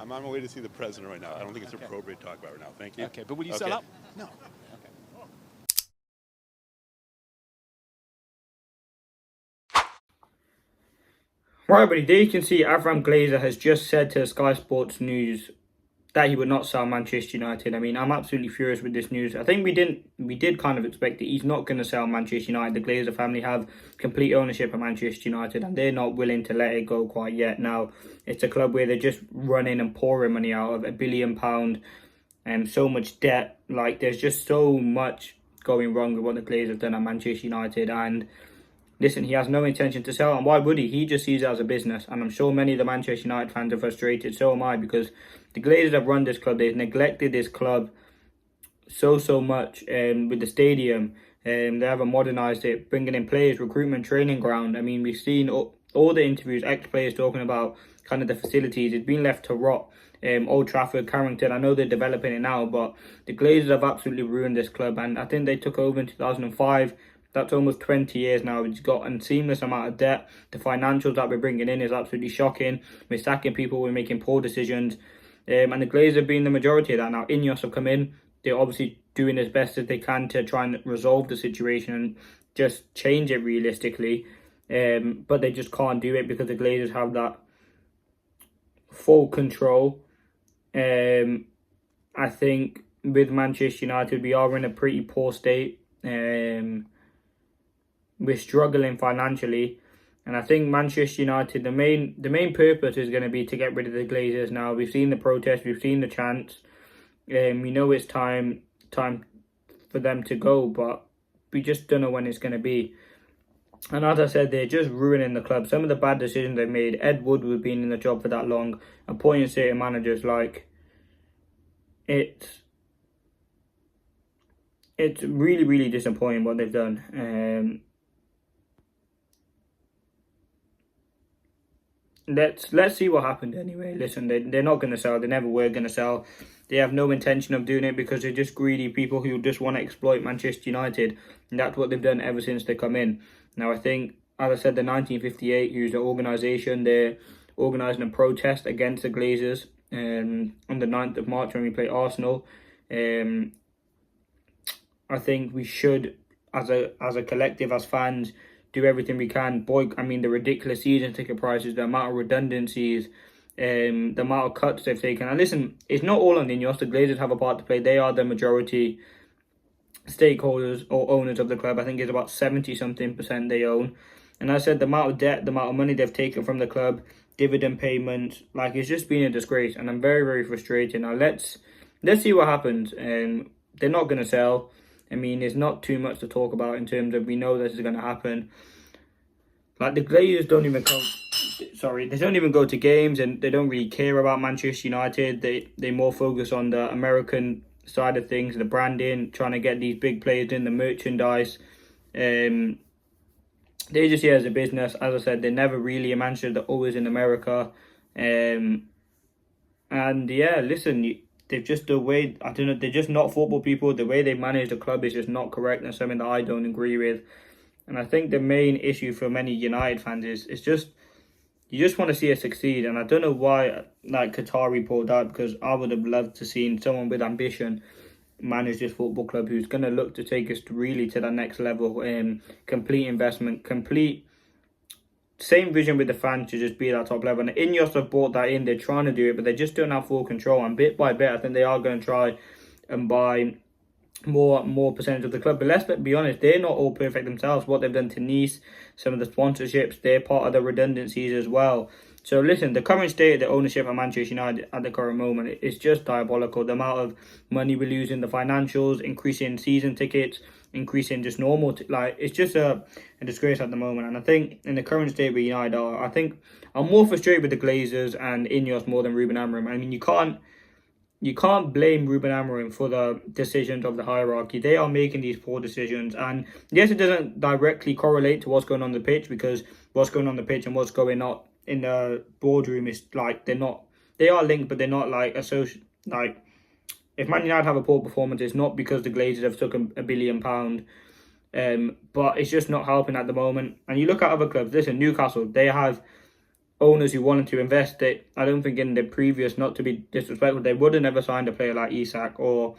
I'm on my way to see the president right now. I don't think it's appropriate to talk about right now. Thank you. Okay, but will you sell out? No. Right, everybody, there you can see Avram Glazer has just said to Sky Sports News that he would not sell Manchester United. I mean, I'm absolutely furious with this news. I think we did kind of expect that he's not going to sell Manchester United. The Glazer family have complete ownership of Manchester United, and they're not willing to let it go quite yet. Now, it's a club where they're just running and pouring money out of £1 billion and so much debt. Like, there's just so much going wrong with what the Glazers have done at Manchester United, and listen, he has no intention to sell, and why would he? He just sees it as a business, and I'm sure many of the Manchester United fans are frustrated. So am I, because the Glazers have run this club. They've neglected this club so much with the stadium. They haven't modernised it, bringing in players, recruitment, training ground. I mean, we've seen all the interviews, ex-players talking about kind of the facilities. It's been left to rot. Old Trafford, Carrington, I know they're developing it now, but the Glazers have absolutely ruined this club, and I think they took over in 2005. That's almost 20 years now. It's got a seamless amount of debt. The financials that we're bringing in is absolutely shocking. We're sacking people. We're making poor decisions. And the Glazers have been the majority of that. Now, Ineos have come in. They're obviously doing as best as they can to try and resolve the situation and just change it realistically. But they just can't do it because the Glazers have that full control. I think with Manchester United, we are in a pretty poor state. We're struggling financially, and I think Manchester United, the main purpose is going to be to get rid of the Glazers now. We've seen the protest, we've seen the chants. We know it's time for them to go, but we just don't know when it's going to be. And as I said, they're just ruining the club. Some of the bad decisions they've made. Ed Woodward being in the job for that long, appointing certain managers, like it's really disappointing what they've done. Let's see what happened anyway. Listen, they're not going to sell. They never were going to sell. They have no intention of doing it because they're just greedy people who just want to exploit Manchester United. And that's what they've done ever since they come in. Now, I think, as I said, the 1958, who's the organisation, they're organising a protest against the Glazers on the 9th of March when we play Arsenal. I think we should, as a collective, as fans, do everything we can. The ridiculous season ticket prices, the amount of redundancies, the amount of cuts they've taken. And listen, it's not all on Ineos. The Glazers have a part to play. They are the majority stakeholders or owners of the club. I think it's about 70-something% they own. And as I said, the amount of debt, the amount of money they've taken from the club, dividend payments, like, it's just been a disgrace. And I'm very frustrated. Now, let's see what happens. They're not going to sell. I mean, there's not too much to talk about in terms of we know this is going to happen. Like, the Glazers don't even go to games, and they don't really care about Manchester United. They more focus on the American side of things, the branding, trying to get these big players in, the merchandise. They just see it as a business. As I said, they're never really in Manchester, they're always in America. And yeah, listen, they're just they're just not football people. The way they manage the club is just not correct, and something that I don't agree with. And I think the main issue for many United fans is just, you just want to see us succeed. And I don't know why, like, Qatari pulled out, because I would have loved to see someone with ambition manage this football club who's going to look to take us really to that next level. Complete investment, same vision with the fans to just be at that top level. And Ineos have brought that in. They're trying to do it, but they just don't have full control. And bit by bit, I think they are going to try and buy more percentage of the club. But let's be honest, they're not all perfect themselves. What they've done to Nice, some of the sponsorships, they're part of the redundancies as well. So listen, the current state of the ownership of Manchester United at the current moment is just diabolical. The amount of money we lose in the financials, increasing season tickets, increasing just normal, it's just a disgrace at the moment. And I think in the current state where United are, I think I'm more frustrated with the Glazers and Ineos more than Ruben Amorim. I mean, you can't blame Ruben Amorim for the decisions of the hierarchy. They are making these poor decisions. And yes, it doesn't directly correlate to what's going on the pitch, because what's going on the pitch and what's going on in the boardroom is like, they are linked, but they're not like associated. Like, if Man United have a poor performance, it's not because the Glazers have took £1 billion. But it's just not helping at the moment. And you look at other clubs. Listen, Newcastle, they have owners who wanted to invest it, I don't think in the previous, not to be disrespectful, they would have never signed a player like Isak or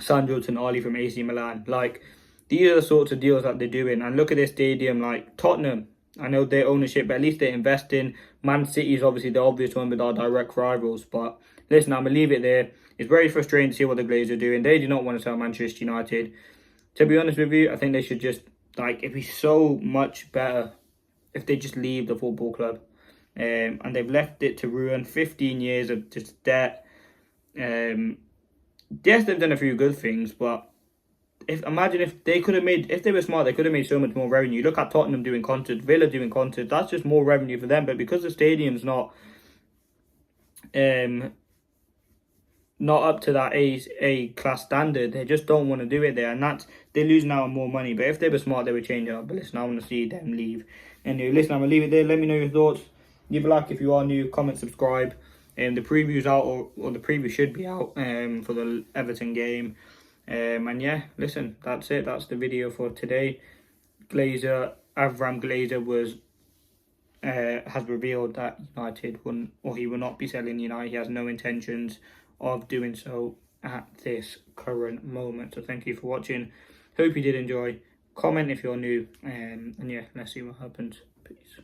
Sandro Tonali from AC Milan. Like, these are the sorts of deals that they're doing. And look at this stadium, like Tottenham. I know their ownership, but at least they're investing. Man City is obviously the obvious one with our direct rivals. But listen, I'm going to leave it there. It's very frustrating to see what the Glazers are doing. They do not want to sell Manchester United. To be honest with you, I think they should just, like, it'd be so much better if they just leave the football club. And they've left it to ruin 15 years of just debt. Yes, they've done a few good things, but imagine if they could have made, if they were smart, they could have made so much more revenue. Look at Tottenham doing concerts, Villa doing concerts. That's just more revenue for them. But because the stadium's not up to that A class standard, they just don't want to do it there, and they're losing out on more money. But if they were smart, they would change it up. But listen, I want to see them leave. Anyway, listen, I'm gonna leave it there. Let me know your thoughts. Leave a like if you are new. Comment, subscribe. The preview's out, or the preview should be out for the Everton game. And yeah, listen, that's it. That's the video for today. Avram Glazer has revealed that United wouldn't, or he will not be selling United. He has no intentions of doing so at this current moment. So thank you for watching. Hope you did enjoy. Comment if you're new. And yeah, let's see what happens. Peace.